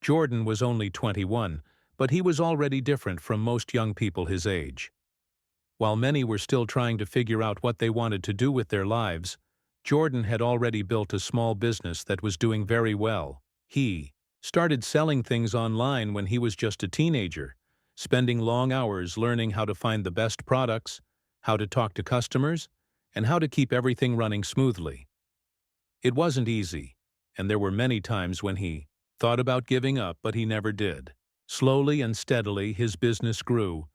Jordan was only 21, but he was already different from most young people his age. While many were still trying to figure out what they wanted to do with their lives, Jordan had already built a small business that was doing very well. He started selling things online when he was just a teenager, spending long hours learning how to find the best products, how to talk to customers, and how to keep everything running smoothly. It wasn't easy, and there were many times when he thought about giving up, but he never did. Slowly and steadily, his business grew,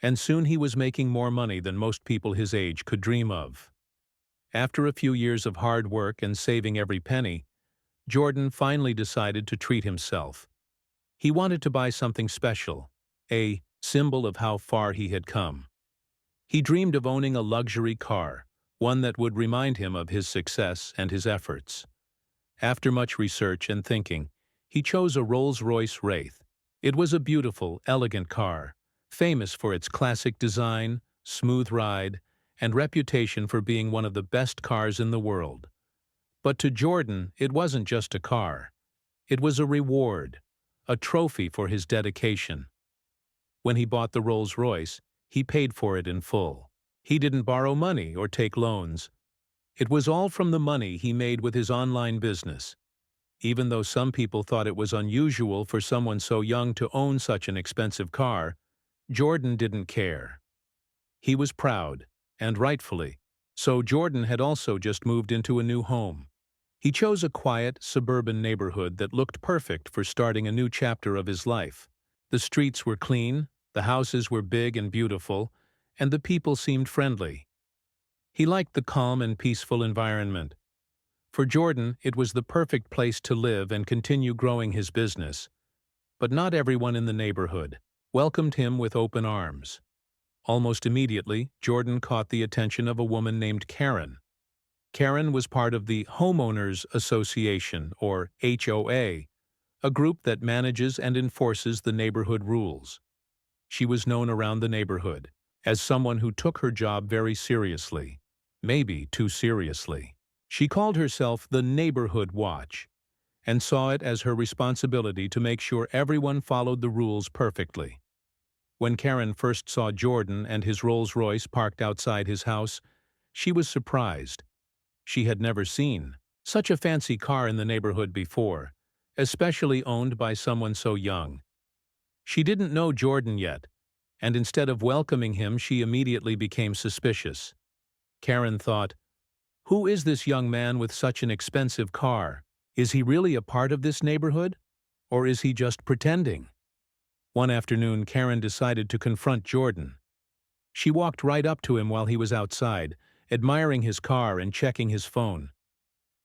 and soon he was making more money than most people his age could dream of. After a few years of hard work and saving every penny, Jordan finally decided to treat himself. He wanted to buy something special, a symbol of how far he had come. He dreamed of owning a luxury car, one that would remind him of his success and his efforts. After much research and thinking, he chose a Rolls-Royce Wraith. It was a beautiful, elegant car, famous for its classic design, smooth ride, and reputation for being one of the best cars in the world. But to Jordan, it wasn't just a car. It was a reward, a trophy for his dedication. When he bought the Rolls-Royce, he paid for it in full. He didn't borrow money or take loans. It was all from the money he made with his online business. Even though some people thought it was unusual for someone so young to own such an expensive car, Jordan didn't care. He was proud, and rightfully. So Jordan had also just moved into a new home. He chose a quiet, suburban neighborhood that looked perfect for starting a new chapter of his life. The streets were clean, the houses were big and beautiful, and the people seemed friendly. He liked the calm and peaceful environment. For Jordan, it was the perfect place to live and continue growing his business. But not everyone in the neighborhood welcomed him with open arms. Almost immediately, Jordan caught the attention of a woman named Karen. Karen was part of the Homeowners Association, or HOA, a group that manages and enforces the neighborhood rules. She was known around the neighborhood as someone who took her job very seriously, maybe too seriously. She called herself the Neighborhood Watch and saw it as her responsibility to make sure everyone followed the rules perfectly. When Karen first saw Jordan and his Rolls-Royce parked outside his house, she was surprised. She had never seen such a fancy car in the neighborhood before, especially owned by someone so young. She didn't know Jordan yet, and instead of welcoming him, she immediately became suspicious. Karen thought, "Who is this young man with such an expensive car? Is he really a part of this neighborhood? Or is he just pretending?" One afternoon, Karen decided to confront Jordan. She walked right up to him while he was outside, admiring his car and checking his phone.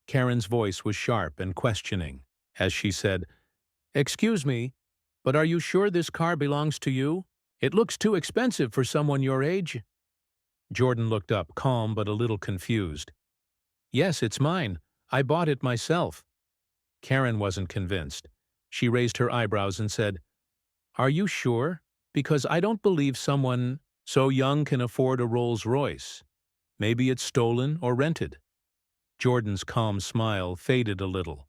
Karen's voice was sharp and questioning, as she said, "Excuse me, but are you sure this car belongs to you? It looks too expensive for someone your age." Jordan looked up, calm but a little confused. "Yes, it's mine. I bought it myself." Karen wasn't convinced. She raised her eyebrows and said, "Are you sure? Because I don't believe someone so young can afford a Rolls-Royce. Maybe it's stolen or rented." Jordan's calm smile faded a little.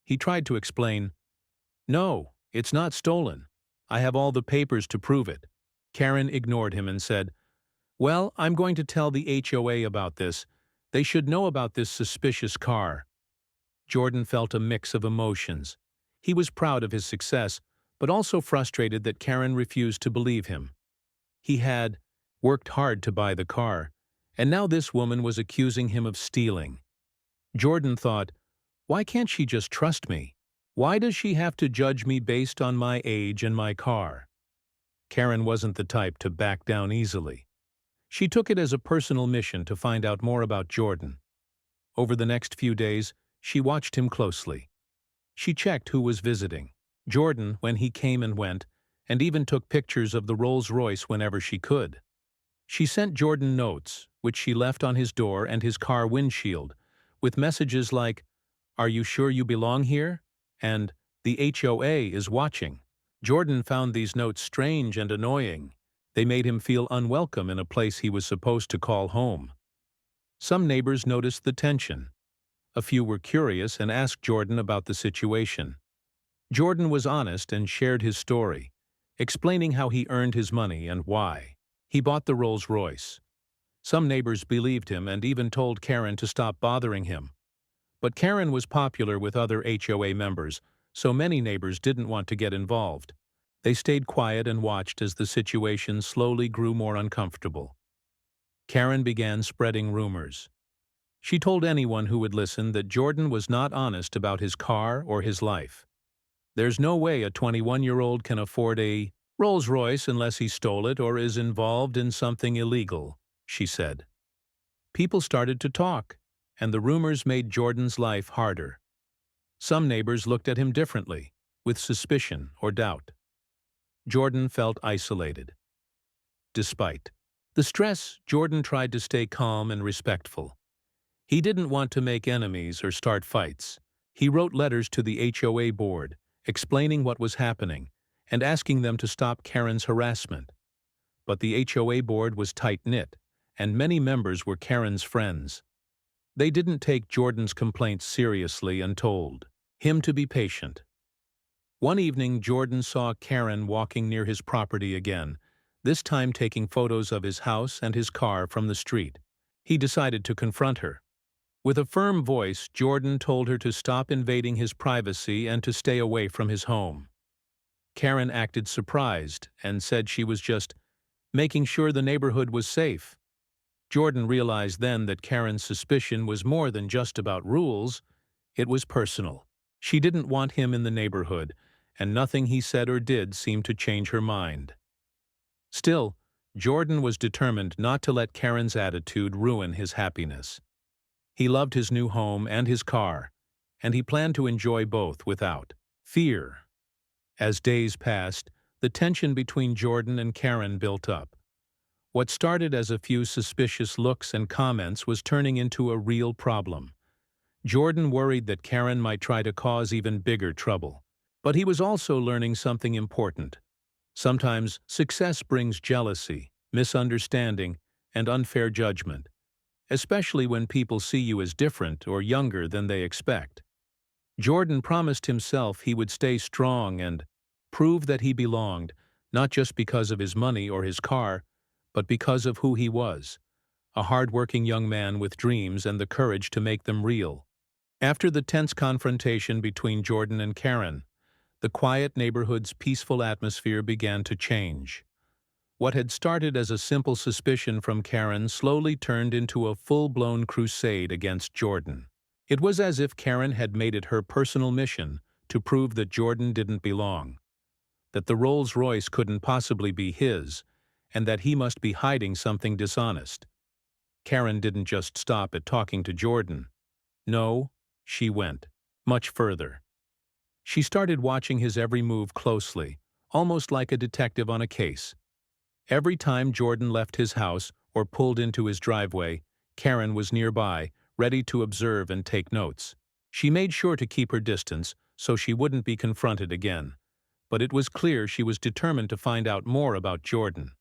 He tried to explain, "No, it's not stolen. I have all the papers to prove it." Karen ignored him and said, "Well, I'm going to tell the HOA about this. They should know about this suspicious car." Jordan felt a mix of emotions. He was proud of his success, but also frustrated that Karen refused to believe him. He had worked hard to buy the car, and now this woman was accusing him of stealing. Jordan thought, "Why can't she just trust me? Why does she have to judge me based on my age and my car?" Karen wasn't the type to back down easily. She took it as a personal mission to find out more about Jordan. Over the next few days, she watched him closely. She checked who was visiting Jordan when he came and went, and even took pictures of the Rolls-Royce whenever she could. She sent Jordan notes, which she left on his door and his car windshield, with messages like, "Are you sure you belong here?" and "The HOA is watching." Jordan found these notes strange and annoying. They made him feel unwelcome in a place he was supposed to call home. Some neighbors noticed the tension. A few were curious and asked Jordan about the situation. Jordan was honest and shared his story, explaining how he earned his money and why. He bought the Rolls-Royce. Some neighbors believed him and even told Karen to stop bothering him. But Karen was popular with other HOA members, so many neighbors didn't want to get involved. They stayed quiet and watched as the situation slowly grew more uncomfortable. Karen began spreading rumors. She told anyone who would listen that Jordan was not honest about his car or his life. There's no way a 21-year-old can afford a Rolls-Royce unless he stole it or is involved in something illegal, she said. People started to talk, and the rumors made Jordan's life harder. Some neighbors looked at him differently, with suspicion or doubt. Jordan felt isolated. Despite the stress, Jordan tried to stay calm and respectful. He didn't want to make enemies or start fights. He wrote letters to the HOA board, explaining what was happening and asking them to stop Karen's harassment. But the HOA board was tight-knit, and many members were Karen's friends. They didn't take Jordan's complaints seriously and told him to be patient. One evening, Jordan saw Karen walking near his property again, this time taking photos of his house and his car from the street. He decided to confront her. With a firm voice, Jordan told her to stop invading his privacy and to stay away from his home. Karen acted surprised and said she was just making sure the neighborhood was safe. Jordan realized then that Karen's suspicion was more than just about rules, it was personal. She didn't want him in the neighborhood, and nothing he said or did seemed to change her mind. Still, Jordan was determined not to let Karen's attitude ruin his happiness. He loved his new home and his car, and he planned to enjoy both without fear. As days passed, the tension between Jordan and Karen built up. What started as a few suspicious looks and comments was turning into a real problem. Jordan worried that Karen might try to cause even bigger trouble. But he was also learning something important. Sometimes success brings jealousy, misunderstanding, and unfair judgment, especially when people see you as different or younger than they expect. Jordan promised himself he would stay strong and prove that he belonged, not just because of his money or his car, but because of who he was, a hard-working young man with dreams and the courage to make them real. After the tense confrontation between Jordan and Karen, the quiet neighborhood's peaceful atmosphere began to change. What had started as a simple suspicion from Karen slowly turned into a full-blown crusade against Jordan. It was as if Karen had made it her personal mission to prove that Jordan didn't belong, that the Rolls-Royce couldn't possibly be his, and that he must be hiding something dishonest. Karen didn't just stop at talking to Jordan. No, she went much further. She started watching his every move closely, almost like a detective on a case. Every time Jordan left his house or pulled into his driveway, Karen was nearby, ready to observe and take notes. She made sure to keep her distance so she wouldn't be confronted again, but it was clear she was determined to find out more about Jordan.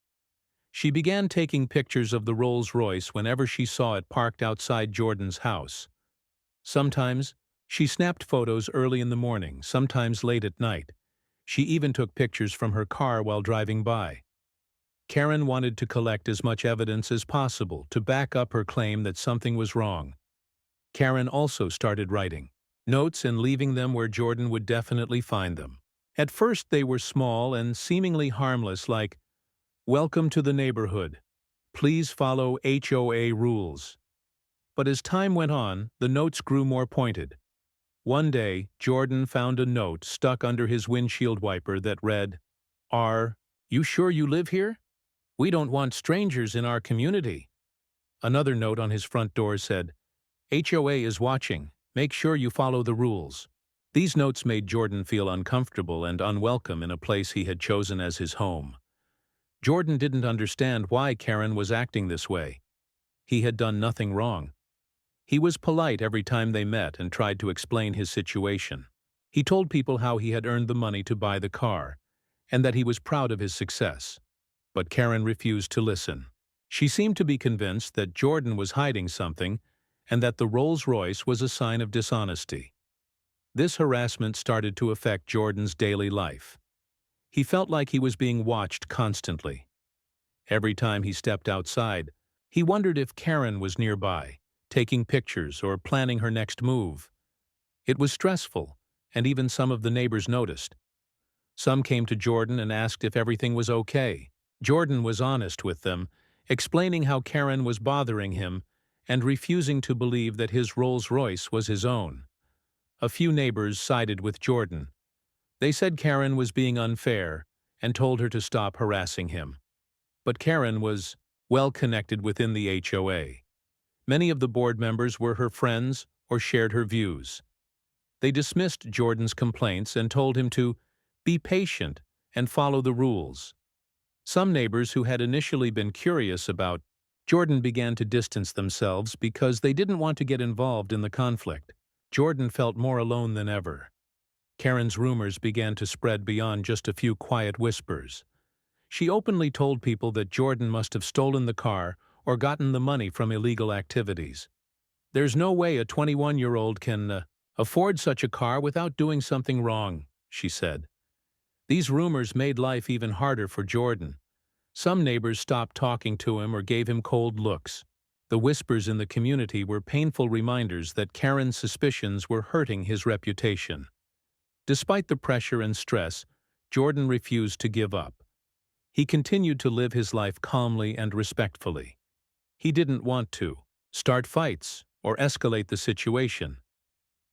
She began taking pictures of the Rolls-Royce whenever she saw it parked outside Jordan's house. Sometimes, she snapped photos early in the morning, sometimes late at night. She even took pictures from her car while driving by. Karen wanted to collect as much evidence as possible to back up her claim that something was wrong. Karen also started writing notes and leaving them where Jordan would definitely find them. At first they were small and seemingly harmless, like, "Welcome to the neighborhood. Please follow HOA rules." But as time went on, the notes grew more pointed. One day, Jordan found a note stuck under his windshield wiper that read, "Are you sure you live here? We don't want strangers in our community." Another note on his front door said, "HOA is watching. Make sure you follow the rules." These notes made Jordan feel uncomfortable and unwelcome in a place he had chosen as his home. Jordan didn't understand why Karen was acting this way. He had done nothing wrong. He was polite every time they met and tried to explain his situation. He told people how he had earned the money to buy the car, and that he was proud of his success. But Karen refused to listen. She seemed to be convinced that Jordan was hiding something and that the Rolls-Royce was a sign of dishonesty. This harassment started to affect Jordan's daily life. He felt like he was being watched constantly. Every time he stepped outside, he wondered if Karen was nearby, taking pictures or planning her next move. It was stressful, and even some of the neighbors noticed. Some came to Jordan and asked if everything was okay. Jordan was honest with them, explaining how Karen was bothering him and refusing to believe that his Rolls-Royce was his own. A few neighbors sided with Jordan. They said Karen was being unfair and told her to stop harassing him. But Karen was well connected within the HOA. Many of the board members were her friends or shared her views. They dismissed Jordan's complaints and told him to be patient and follow the rules. Some neighbors who had initially been curious about Jordan began to distance themselves because they didn't want to get involved in the conflict. Jordan felt more alone than ever. Karen's rumors began to spread beyond just a few quiet whispers. She openly told people that Jordan must have stolen the car or gotten the money from illegal activities. "There's no way a 21-year-old can afford such a car without doing something wrong," she said. These rumors made life even harder for Jordan. Some neighbors stopped talking to him or gave him cold looks. The whispers in the community were painful reminders that Karen's suspicions were hurting his reputation. Despite the pressure and stress, Jordan refused to give up. He continued to live his life calmly and respectfully. He didn't want to start fights or escalate the situation.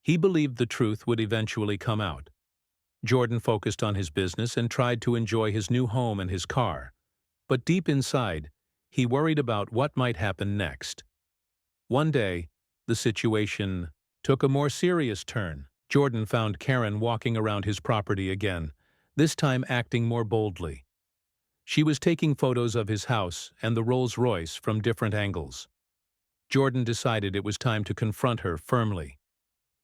He believed the truth would eventually come out. Jordan focused on his business and tried to enjoy his new home and his car. But deep inside, he worried about what might happen next. One day, the situation took a more serious turn. Jordan found Karen walking around his property again, this time acting more boldly. She was taking photos of his house and the Rolls-Royce from different angles. Jordan decided it was time to confront her firmly.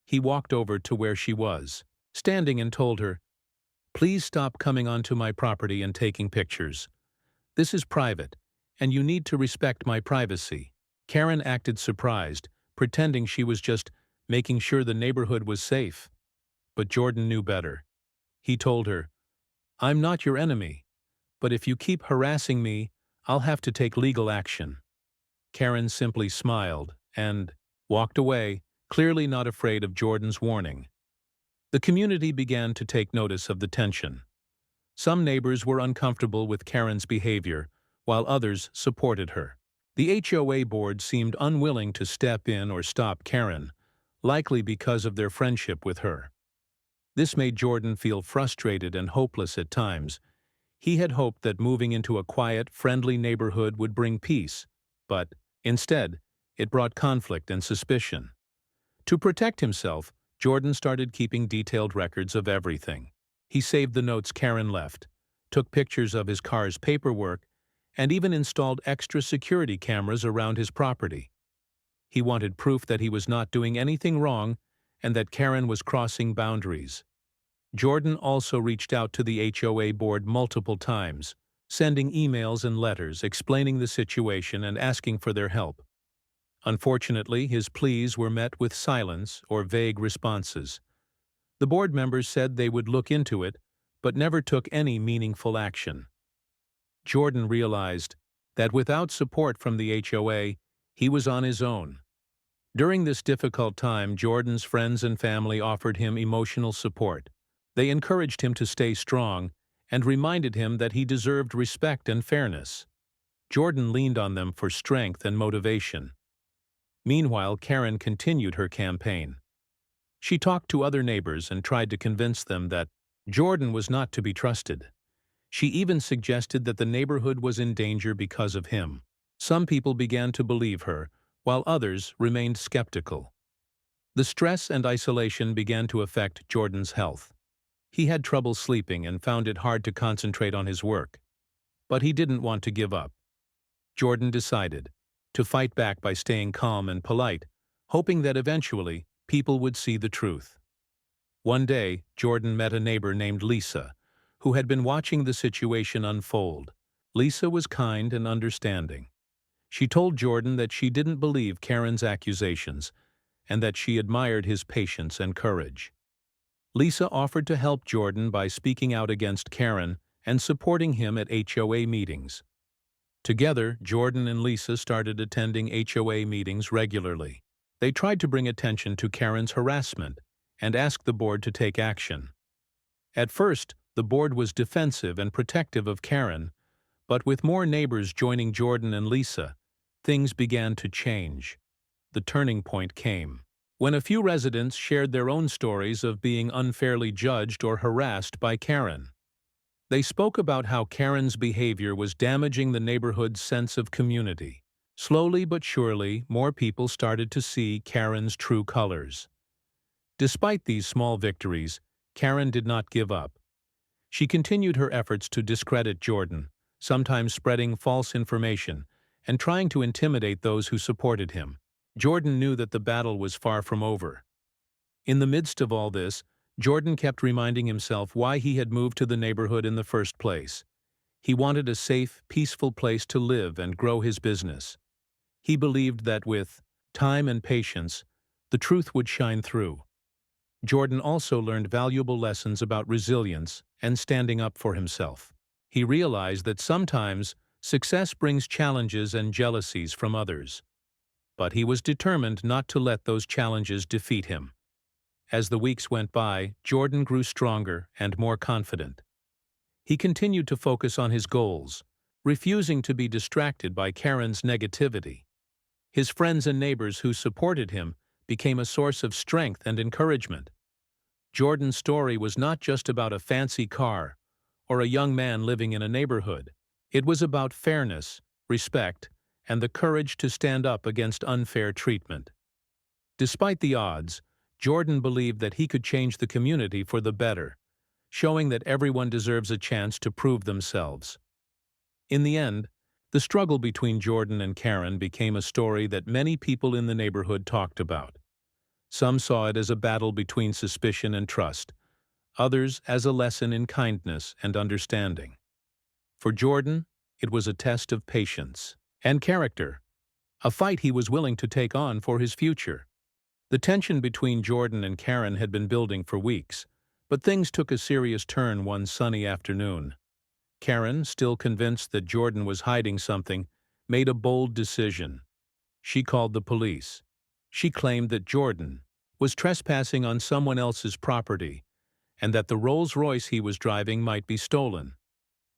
He walked over to where she was, standing, and told her, "Please stop coming onto my property and taking pictures. This is private, and you need to respect my privacy." Karen acted surprised, pretending she was just making sure the neighborhood was safe. But Jordan knew better. He told her, "I'm not your enemy, but if you keep harassing me, I'll have to take legal action." Karen simply smiled and walked away, clearly not afraid of Jordan's warning. The community began to take notice of the tension. Some neighbors were uncomfortable with Karen's behavior, while others supported her. The HOA board seemed unwilling to step in or stop Karen, likely because of their friendship with her. This made Jordan feel frustrated and hopeless at times. He had hoped that moving into a quiet, friendly neighborhood would bring peace, but instead, it brought conflict and suspicion. To protect himself, Jordan started keeping detailed records of everything. He saved the notes Karen left, took pictures of his car's paperwork, and even installed extra security cameras around his property. He wanted proof that he was not doing anything wrong and that Karen was crossing boundaries. Jordan also reached out to the HOA board multiple times, sending emails and letters explaining the situation and asking for their help. Unfortunately, his pleas were met with silence or vague responses. The board members said they would look into it, but never took any meaningful action. Jordan realized that without support from the HOA, he was on his own. During this difficult time, Jordan's friends and family offered him emotional support. They encouraged him to stay strong and reminded him that he deserved respect and fairness. Jordan leaned on them for strength and motivation. Meanwhile, Karen continued her campaign. She talked to other neighbors and tried to convince them that Jordan was not to be trusted. She even suggested that the neighborhood was in danger because of him. Some people began to believe her, while others remained skeptical. The stress and isolation began to affect Jordan's health. He had trouble sleeping and found it hard to concentrate on his work. But he didn't want to give up. Jordan decided to fight back by staying calm and polite, hoping that eventually people would see the truth. One day, Jordan met a neighbor named Lisa, who had been watching the situation unfold. Lisa was kind and understanding. She told Jordan that she didn't believe Karen's accusations and that she admired his patience and courage. Lisa offered to help Jordan by speaking out against Karen and supporting him at HOA meetings. Together, Jordan and Lisa started attending HOA meetings regularly. They tried to bring attention to Karen's harassment and asked the board to take action. At first, the board was defensive and protective of Karen, but with more neighbors joining Jordan and Lisa, things began to change. The turning point came when a few residents shared their own stories of being unfairly judged or harassed by Karen. They spoke about how Karen's behavior was damaging the neighborhood's sense of community. Slowly but surely, more people started to see Karen's true colors. Despite these small victories, Karen did not give up. She continued her efforts to discredit Jordan, sometimes spreading false information and trying to intimidate those who supported him. Jordan knew that the battle was far from over. In the midst of all this, Jordan kept reminding himself why he had moved to the neighborhood in the first place. He wanted a safe, peaceful place to live and grow his business. He believed that with time and patience, the truth would shine through. Jordan also learned valuable lessons about resilience and standing up for himself. He realized that sometimes success brings challenges and jealousies from others. But he was determined not to let those challenges defeat him. As the weeks went by, Jordan grew stronger and more confident. He continued to focus on his goals, refusing to be distracted by Karen's negativity. His friends and neighbors who supported him became a source of strength and encouragement. Jordan's story was not just about a fancy car or a young man living in a neighborhood. It was about fairness, respect, and the courage to stand up against unfair treatment. Despite the odds, Jordan believed that he could change the community for the better, showing that everyone deserves a chance to prove themselves. In the end, the struggle between Jordan and Karen became a story that many people in the neighborhood talked about. Some saw it as a battle between suspicion and trust, others as a lesson in kindness and understanding. For Jordan, it was a test of patience and character, a fight he was willing to take on for his future. The tension between Jordan and Karen had been building for weeks, but things took a serious turn one sunny afternoon. Karen, still convinced that Jordan was hiding something, made a bold decision. She called the police. She claimed that Jordan was trespassing on someone else's property and that the Rolls-Royce he was driving might be stolen.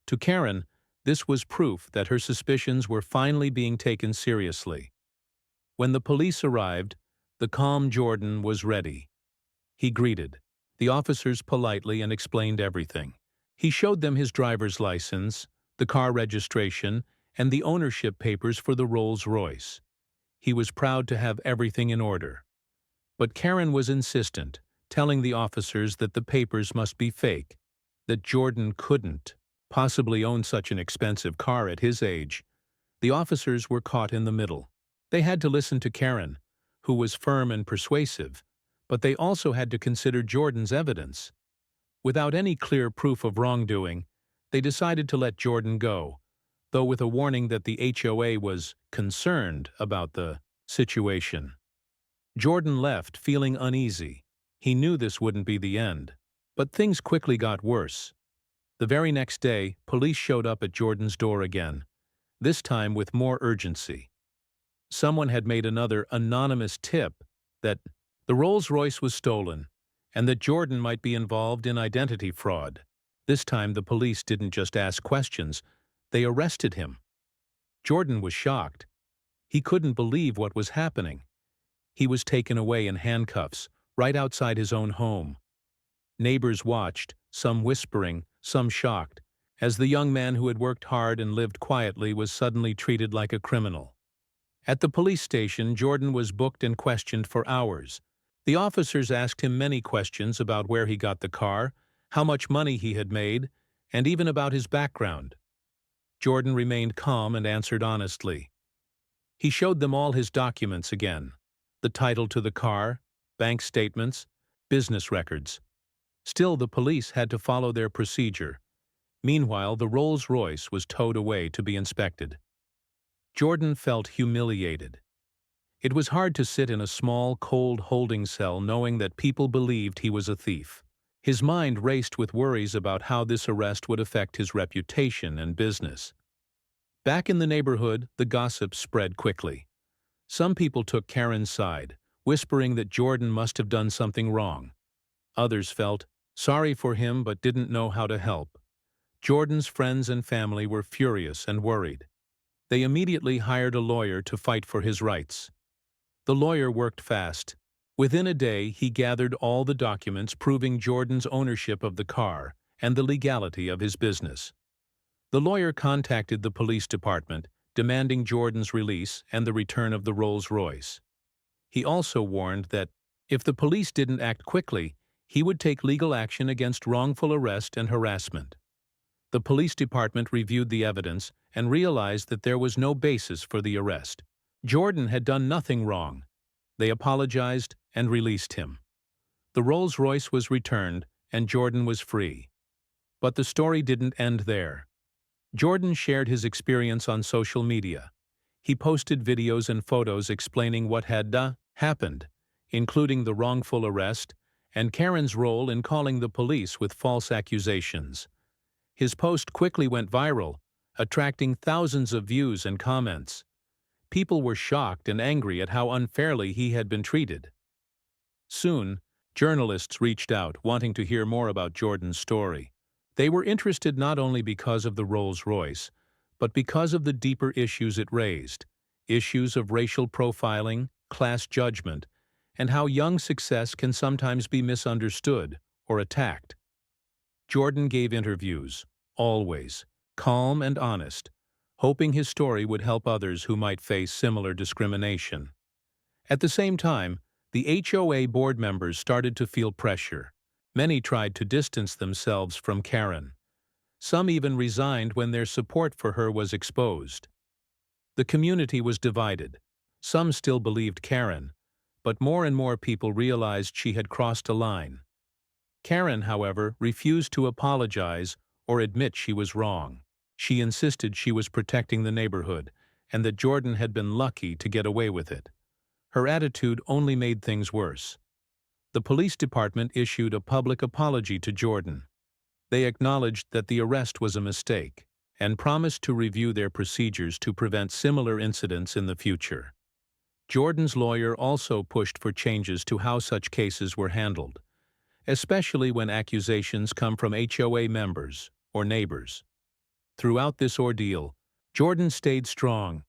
To Karen, this was proof that her suspicions were finally being taken seriously. When the police arrived, the calm Jordan was ready. He greeted the officers politely and explained everything. He showed them his driver's license, the car registration, and the ownership papers for the Rolls-Royce. He was proud to have everything in order. But Karen was insistent, telling the officers that the papers must be fake, that Jordan couldn't possibly own such an expensive car at his age. The officers were caught in the middle. They had to listen to Karen, who was firm and persuasive, but they also had to consider Jordan's evidence. Without any clear proof of wrongdoing, they decided to let Jordan go, though with a warning that the HOA was concerned about the situation. Jordan left feeling uneasy. He knew this wouldn't be the end, but things quickly got worse. The very next day, police showed up at Jordan's door again, this time with more urgency. Someone had made another anonymous tip that the Rolls-Royce was stolen and that Jordan might be involved in identity fraud. This time the police didn't just ask questions, they arrested him. Jordan was shocked. He couldn't believe what was happening. He was taken away in handcuffs, right outside his own home. Neighbors watched, some whispering, some shocked, as the young man who had worked hard and lived quietly was suddenly treated like a criminal. At the police station, Jordan was booked and questioned for hours. The officers asked him many questions about where he got the car, how much money he had made, and even about his background. Jordan remained calm and answered honestly. He showed them all his documents again, the title to the car, bank statements, business records. Still, the police had to follow their procedure. Meanwhile, the Rolls-Royce was towed away to be inspected. Jordan felt humiliated. It was hard to sit in a small, cold holding cell knowing that people believed he was a thief. His mind raced with worries about how this arrest would affect his reputation and business. Back in the neighborhood, the gossip spread quickly. Some people took Karen's side, whispering that Jordan must have done something wrong. Others felt sorry for him but didn't know how to help. Jordan's friends and family were furious and worried. They immediately hired a lawyer to fight for his rights. The lawyer worked fast. Within a day, he gathered all the documents proving Jordan's ownership of the car and the legality of his business. The lawyer contacted the police department, demanding Jordan's release and the return of the Rolls-Royce. He also warned that, if the police didn't act quickly, he would take legal action against wrongful arrest and harassment. The police department reviewed the evidence and realized that there was no basis for the arrest. Jordan had done nothing wrong. They apologized and released him. The Rolls-Royce was returned and Jordan was free. But the story didn't end there. Jordan shared his experience on social media. He posted videos and photos explaining what had happened, including the wrongful arrest and Karen's role in calling the police with false accusations. His post quickly went viral, attracting thousands of views and comments. People were shocked and angry at how unfairly he had been treated. Soon, journalists reached out, wanting to hear more about Jordan's story. They were interested not only because of the Rolls-Royce, but because of the deeper issues it raised, issues of racial profiling, class judgment, and how young success can sometimes be misunderstood or attacked. Jordan gave interviews, always calm and honest, hoping his story would help others who might face similar discrimination. At the same time, the HOA board members started to feel pressure. Many tried to distance themselves from Karen. Some even resigned when their support for her was exposed. The community was divided. Some still believed Karen, but more and more people realized she had crossed a line. Karen, however, refused to apologize or admit she was wrong. She insisted she was protecting the neighborhood and that Jordan had been lucky to get away with it. Her attitude only made things worse. The police department issued a public apology to Jordan. They acknowledged that the arrest was a mistake and promised to review their procedures to prevent similar incidents in the future. Jordan's lawyer also pushed for changes to how such cases were handled, especially when accusations come from HOA members or neighbors. Throughout this ordeal, Jordan stayed strong.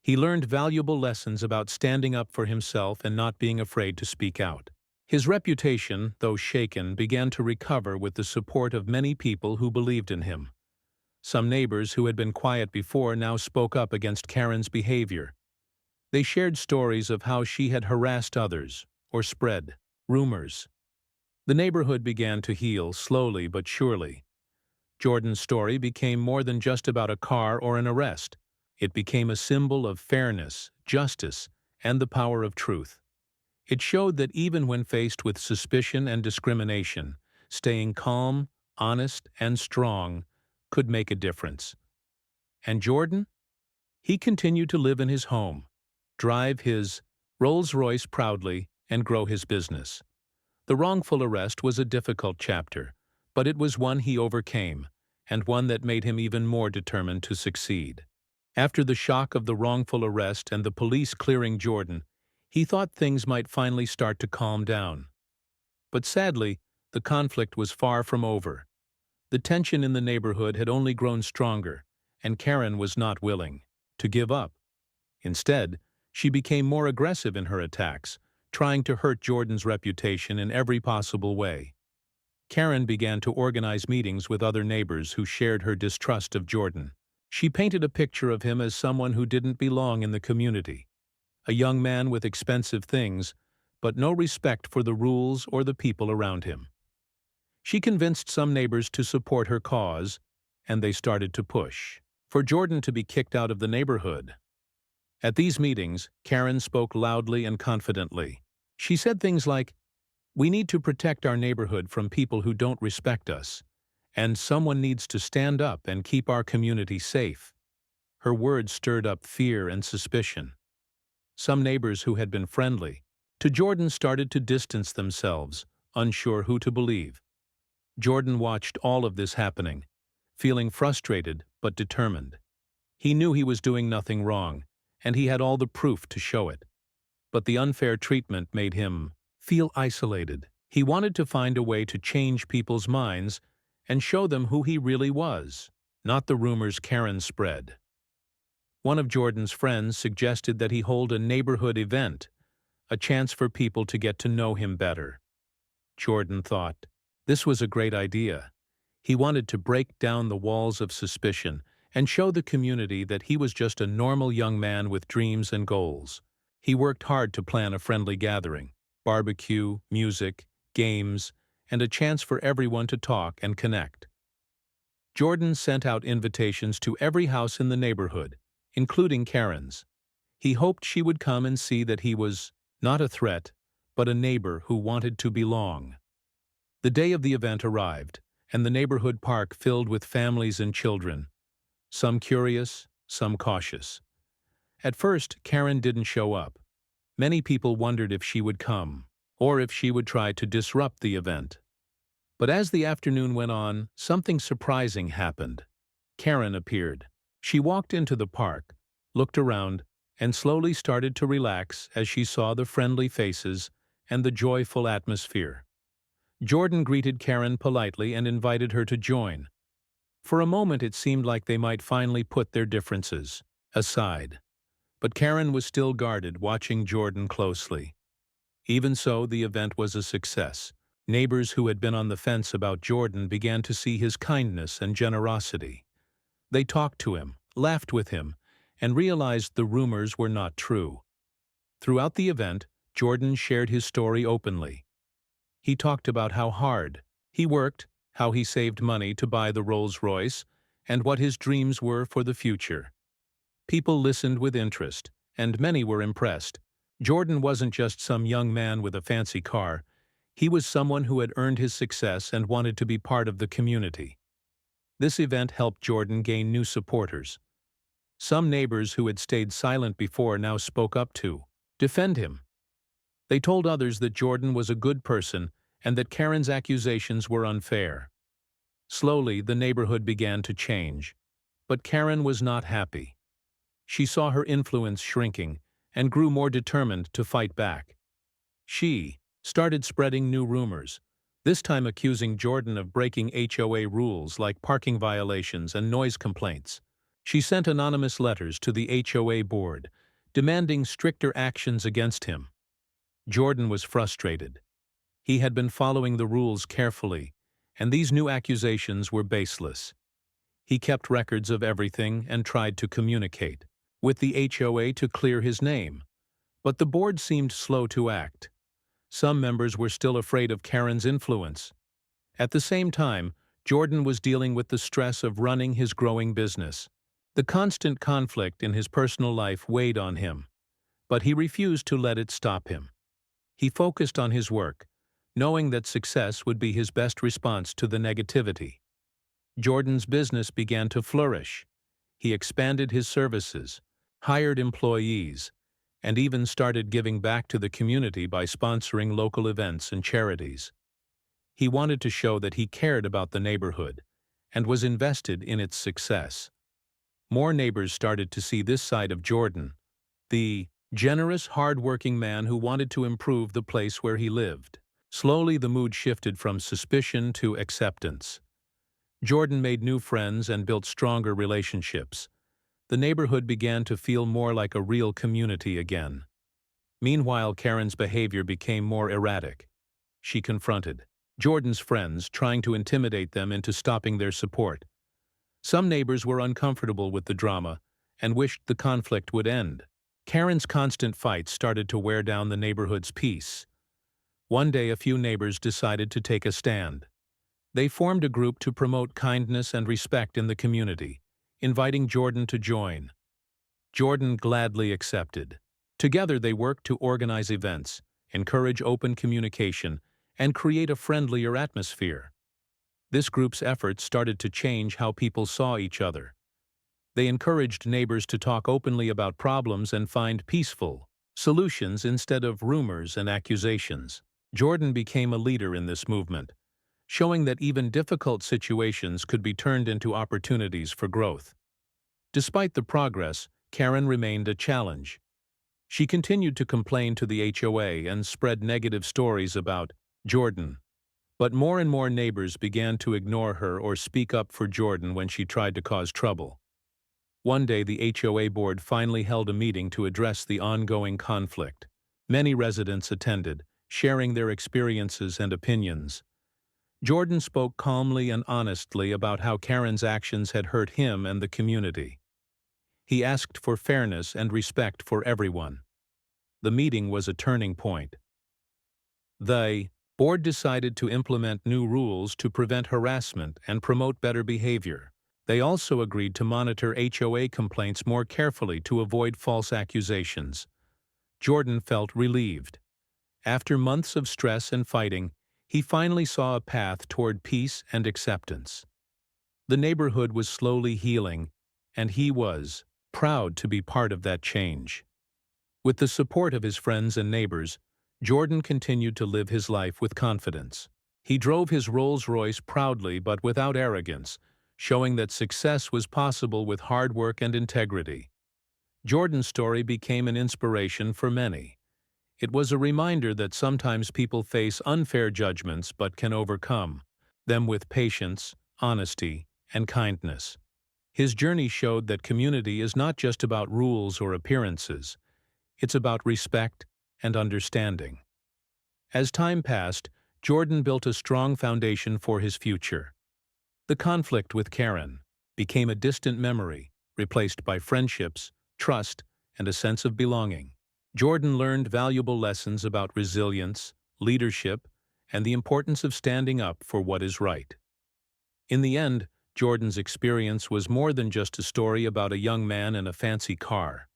He learned valuable lessons about standing up for himself and not being afraid to speak out. His reputation, though shaken, began to recover with the support of many people who believed in him. Some neighbors who had been quiet before now spoke up against Karen's behavior. They shared stories of how she had harassed others or spread rumors. The neighborhood began to heal slowly but surely. Jordan's story became more than just about a car or an arrest. It became a symbol of fairness, justice, and the power of truth. It showed that even when faced with suspicion and discrimination, staying calm, honest, and strong could make a difference. And Jordan? He continued to live in his home, drive his Rolls-Royce proudly, and grow his business. The wrongful arrest was a difficult chapter, but it was one he overcame, and one that made him even more determined to succeed. After the shock of the wrongful arrest and the police clearing Jordan, he thought things might finally start to calm down. But sadly, the conflict was far from over. The tension in the neighborhood had only grown stronger, and Karen was not willing to give up. Instead, she became more aggressive in her attacks, trying to hurt Jordan's reputation in every possible way. Karen began to organize meetings with other neighbors who shared her distrust of Jordan. She painted a picture of him as someone who didn't belong in the community, a young man with expensive things, but no respect for the rules or the people around him. She convinced some neighbors to support her cause, and they started to push for Jordan to be kicked out of the neighborhood. At these meetings, Karen spoke loudly and confidently. She said things like, "We need to protect our neighborhood from people who don't respect us, and someone needs to stand up and keep our community safe." Her words stirred up fear and suspicion. Some neighbors who had been friendly to Jordan started to distance themselves, unsure who to believe. Jordan watched all of this happening, feeling frustrated but determined. He knew he was doing nothing wrong, and he had all the proof to show it. But the unfair treatment made him feel isolated. He wanted to find a way to change people's minds and show them who he really was, not the rumors Karen spread. One of Jordan's friends suggested that he hold a neighborhood event, a chance for people to get to know him better. Jordan thought, this was a great idea. He wanted to break down the walls of suspicion and show the community that he was just a normal young man with dreams and goals. He worked hard to plan a friendly gathering, barbecue, music, games, and a chance for everyone to talk and connect. Jordan sent out invitations to every house in the neighborhood, including Karen's. He hoped she would come and see that he was not a threat, but a neighbor who wanted to belong. The day of the event arrived, and the neighborhood park filled with families and children, some curious, some cautious. At first, Karen didn't show up. Many people wondered if she would come, or if she would try to disrupt the event. But as the afternoon went on, something surprising happened. Karen appeared. She walked into the park, looked around, and slowly started to relax as she saw the friendly faces and the joyful atmosphere. Jordan greeted Karen politely and invited her to join. For a moment it seemed like they might finally put their differences aside. But Karen was still guarded, watching Jordan closely. Even so, the event was a success. Neighbors who had been on the fence about Jordan began to see his kindness and generosity. They talked to him, laughed with him, and realized the rumors were not true. Throughout the event, Jordan shared his story openly. He talked about how hard he worked, how he saved money to buy the Rolls-Royce, and what his dreams were for the future. People listened with interest, and many were impressed. Jordan wasn't just some young man with a fancy car. He was someone who had earned his success and wanted to be part of the community. This event helped Jordan gain new supporters. Some neighbors who had stayed silent before now spoke up to defend him. They told others that Jordan was a good person and that Karen's accusations were unfair. Slowly, the neighborhood began to change. But Karen was not happy. She saw her influence shrinking and grew more determined to fight back. She started spreading new rumors, this time accusing Jordan of breaking HOA rules like parking violations and noise complaints. She sent anonymous letters to the HOA board, demanding stricter actions against him. Jordan was frustrated. He had been following the rules carefully, and these new accusations were baseless. He kept records of everything and tried to communicate with the HOA to clear his name. But the board seemed slow to act. Some members were still afraid of Karen's influence. At the same time, Jordan was dealing with the stress of running his growing business. The constant conflict in his personal life weighed on him, but he refused to let it stop him. He focused on his work, knowing that success would be his best response to the negativity. Jordan's business began to flourish. He expanded his services, hired employees, and even started giving back to the community by sponsoring local events and charities. He wanted to show that he cared about the neighborhood and was invested in its success. More neighbors started to see this side of Jordan, the generous, hard-working man who wanted to improve the place where he lived. Slowly, the mood shifted from suspicion to acceptance. Jordan made new friends and built stronger relationships. The neighborhood began to feel more like a real community again. Meanwhile, Karen's behavior became more erratic. She confronted Jordan's friends, trying to intimidate them into stopping their support. Some neighbors were uncomfortable with the drama and wished the conflict would end. Karen's constant fights started to wear down the neighborhood's peace. One day, a few neighbors decided to take a stand. They formed a group to promote kindness and respect in the community, inviting Jordan to join. Jordan gladly accepted. Together they worked to organize events, encourage open communication, and create a friendlier atmosphere. This group's efforts started to change how people saw each other. They encouraged neighbors to talk openly about problems and find peaceful solutions instead of rumors and accusations. Jordan became a leader in this movement, showing that even difficult situations could be turned into opportunities for growth. Despite the progress, Karen remained a challenge. She continued to complain to the HOA and spread negative stories about Jordan. But more and more neighbors began to ignore her or speak up for Jordan when she tried to cause trouble. One day the HOA board finally held a meeting to address the ongoing conflict. Many residents attended, sharing their experiences and opinions. Jordan spoke calmly and honestly about how Karen's actions had hurt him and the community. He asked for fairness and respect for everyone. The meeting was a turning point. The board decided to implement new rules to prevent harassment and promote better behavior. They also agreed to monitor HOA complaints more carefully to avoid false accusations. Jordan felt relieved. After months of stress and fighting, he finally saw a path toward peace and acceptance. The neighborhood was slowly healing, and he was proud to be part of that change. With the support of his friends and neighbors, Jordan continued to live his life with confidence. He drove his Rolls-Royce proudly but without arrogance, showing that success was possible with hard work and integrity. Jordan's story became an inspiration for many. It was a reminder that sometimes people face unfair judgments but can overcome them with patience, honesty, and kindness. His journey showed that community is not just about rules or appearances. It's about respect and understanding. As time passed, Jordan built a strong foundation for his future. The conflict with Karen became a distant memory, replaced by friendships, trust, and a sense of belonging. Jordan learned valuable lessons about resilience, leadership, and the importance of standing up for what is right. In the end, Jordan's experience was more than just a story about a young man in a fancy car.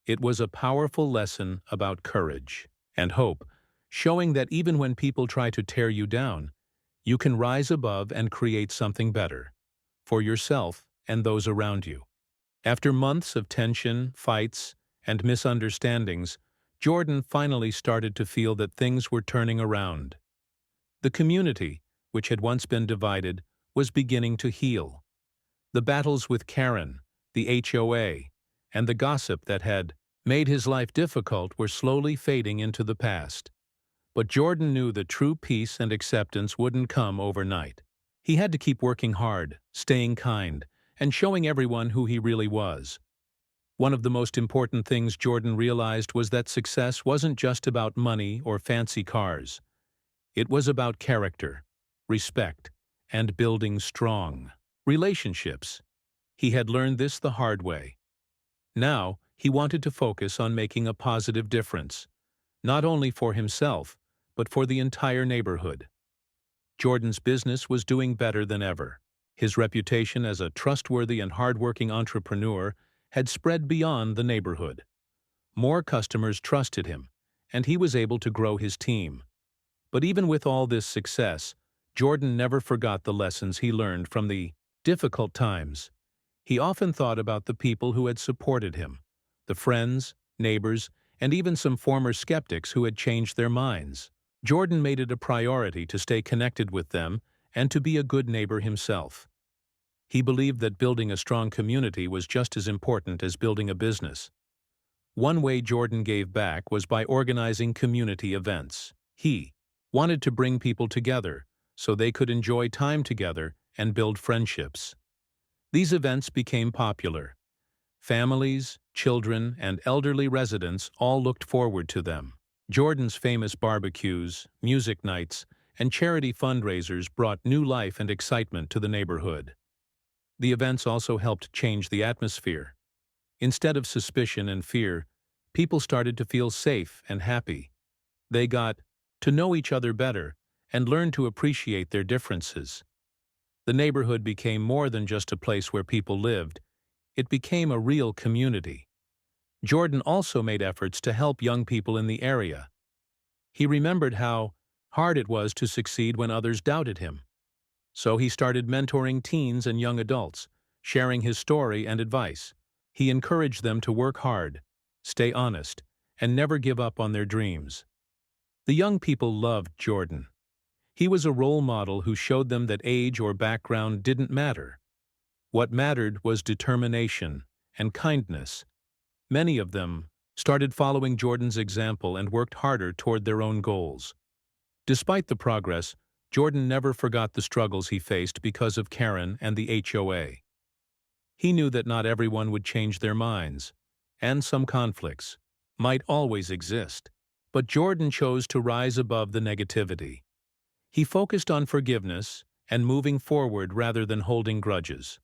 It was a powerful lesson about courage and hope, showing that even when people try to tear you down, you can rise above and create something better for yourself and those around you. After months of tension, fights, and misunderstandings, Jordan finally started to feel that things were turning around. The community, which had once been divided, was beginning to heal. The battles with Karen, the HOA, and the gossip that had made his life difficult were slowly fading into the past. But Jordan knew that true peace and acceptance wouldn't come overnight. He had to keep working hard, staying kind, and showing everyone who he really was. One of the most important things Jordan realized was that success wasn't just about money or fancy cars. It was about character, respect, and building strong relationships. He had learned this the hard way. Now, he wanted to focus on making a positive difference, not only for himself, but for the entire neighborhood. Jordan's business was doing better than ever. His reputation as a trustworthy and hardworking entrepreneur had spread beyond the neighborhood. More customers trusted him, and he was able to grow his team. But even with all this success, Jordan never forgot the lessons he learned from the difficult times. He often thought about the people who had supported him, the friends, neighbors, and even some former skeptics who had changed their minds. Jordan made it a priority to stay connected with them and to be a good neighbor himself. He believed that building a strong community was just as important as building a business. One way Jordan gave back was by organizing community events. He wanted to bring people together so they could enjoy time together and build friendships. These events became popular. Families, children, and elderly residents all looked forward to them. Jordan's famous barbecues, music nights, and charity fundraisers brought new life and excitement to the neighborhood. The events also helped change the atmosphere. Instead of suspicion and fear, people started to feel safe and happy. They got to know each other better and learned to appreciate their differences. The neighborhood became more than just a place where people lived. It became a real community. Jordan also made efforts to help young people in the area. He remembered how hard it was to succeed when others doubted him. So he started mentoring teens and young adults, sharing his story and advice. He encouraged them to work hard, stay honest, and never give up on their dreams. The young people loved Jordan. He was a role model who showed them that age or background didn't matter. What mattered was determination and kindness. Many of them started following Jordan's example and worked harder toward their own goals. Despite the progress, Jordan never forgot the struggles he faced because of Karen and the HOA. He knew that not everyone would change their minds, and some conflicts might always exist. But Jordan chose to rise above the negativity. He focused on forgiveness and moving forward rather than holding grudges.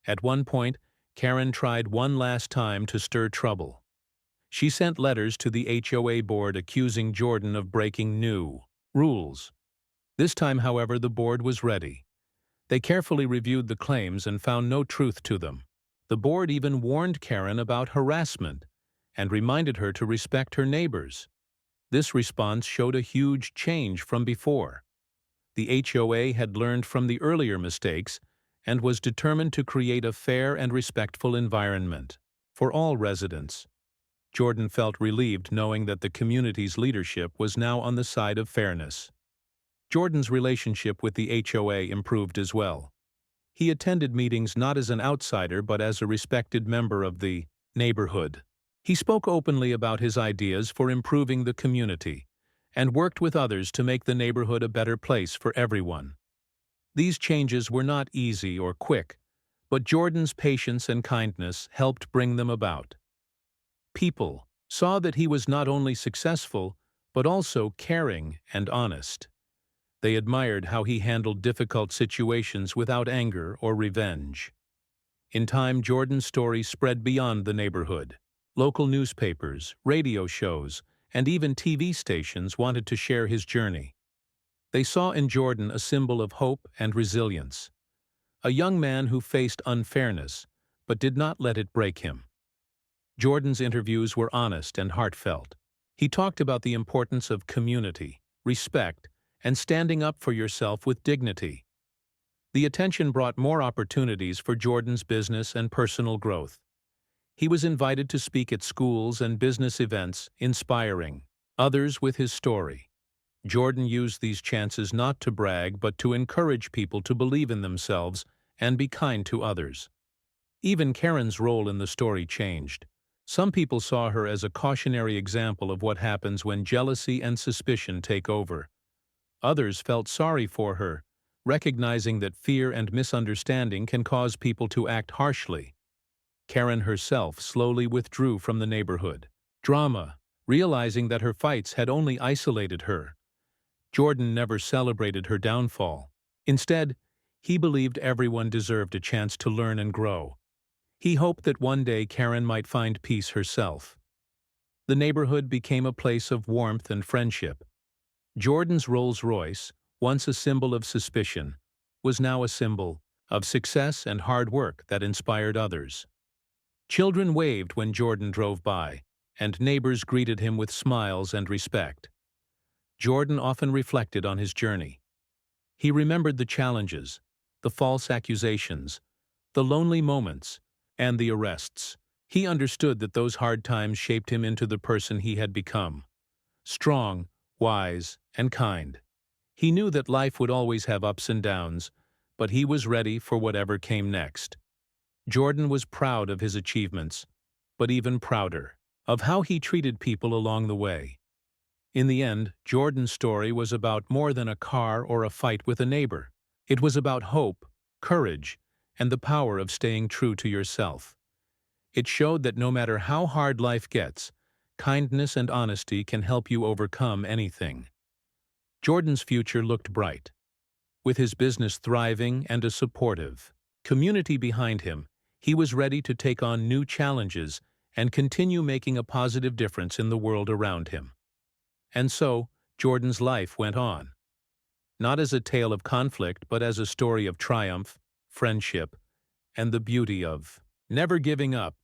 At one point, Karen tried one last time to stir trouble. She sent letters to the HOA board accusing Jordan of breaking new rules. This time, however, the board was ready. They carefully reviewed the claims and found no truth to them. The board even warned Karen about harassment and reminded her to respect her neighbors. This response showed a huge change from before. The HOA had learned from the earlier mistakes and was determined to create a fair and respectful environment for all residents. Jordan felt relieved knowing that the community's leadership was now on the side of fairness. Jordan's relationship with the HOA improved as well. He attended meetings not as an outsider but as a respected member of the neighborhood. He spoke openly about his ideas for improving the community and worked with others to make the neighborhood a better place for everyone. These changes were not easy or quick, but Jordan's patience and kindness helped bring them about. People saw that he was not only successful, but also caring and honest. They admired how he handled difficult situations without anger or revenge. In time, Jordan's story spread beyond the neighborhood. Local newspapers, radio shows, and even TV stations wanted to share his journey. They saw in Jordan a symbol of hope and resilience, a young man who faced unfairness but did not let it break him. Jordan's interviews were honest and heartfelt. He talked about the importance of community, respect, and standing up for yourself with dignity. The attention brought more opportunities for Jordan's business and personal growth. He was invited to speak at schools and business events, inspiring others with his story. Jordan used these chances not to brag but to encourage people to believe in themselves and be kind to others. Even Karen's role in the story changed. Some people saw her as a cautionary example of what happens when jealousy and suspicion take over. Others felt sorry for her, recognizing that fear and misunderstanding can cause people to act harshly. Karen herself slowly withdrew from the neighborhood. Drama, realizing that her fights had only isolated her. Jordan never celebrated her downfall. Instead, he believed everyone deserved a chance to learn and grow. He hoped that one day Karen might find peace herself. The neighborhood became a place of warmth and friendship. Jordan's Rolls-Royce, once a symbol of suspicion, was now a symbol of success and hard work that inspired others. Children waved when Jordan drove by, and neighbors greeted him with smiles and respect. Jordan often reflected on his journey. He remembered the challenges, the false accusations, the lonely moments, and the arrests. He understood that those hard times shaped him into the person he had become. Strong, wise, and kind. He knew that life would always have ups and downs, but he was ready for whatever came next. Jordan was proud of his achievements, but even prouder of how he treated people along the way. In the end, Jordan's story was about more than a car or a fight with a neighbor. It was about hope, courage, and the power of staying true to yourself. It showed that no matter how hard life gets, kindness and honesty can help you overcome anything. Jordan's future looked bright. With his business thriving and a supportive community behind him, he was ready to take on new challenges and continue making a positive difference in the world around him. And so, Jordan's life went on. Not as a tale of conflict, but as a story of triumph, friendship, and the beauty of never giving up.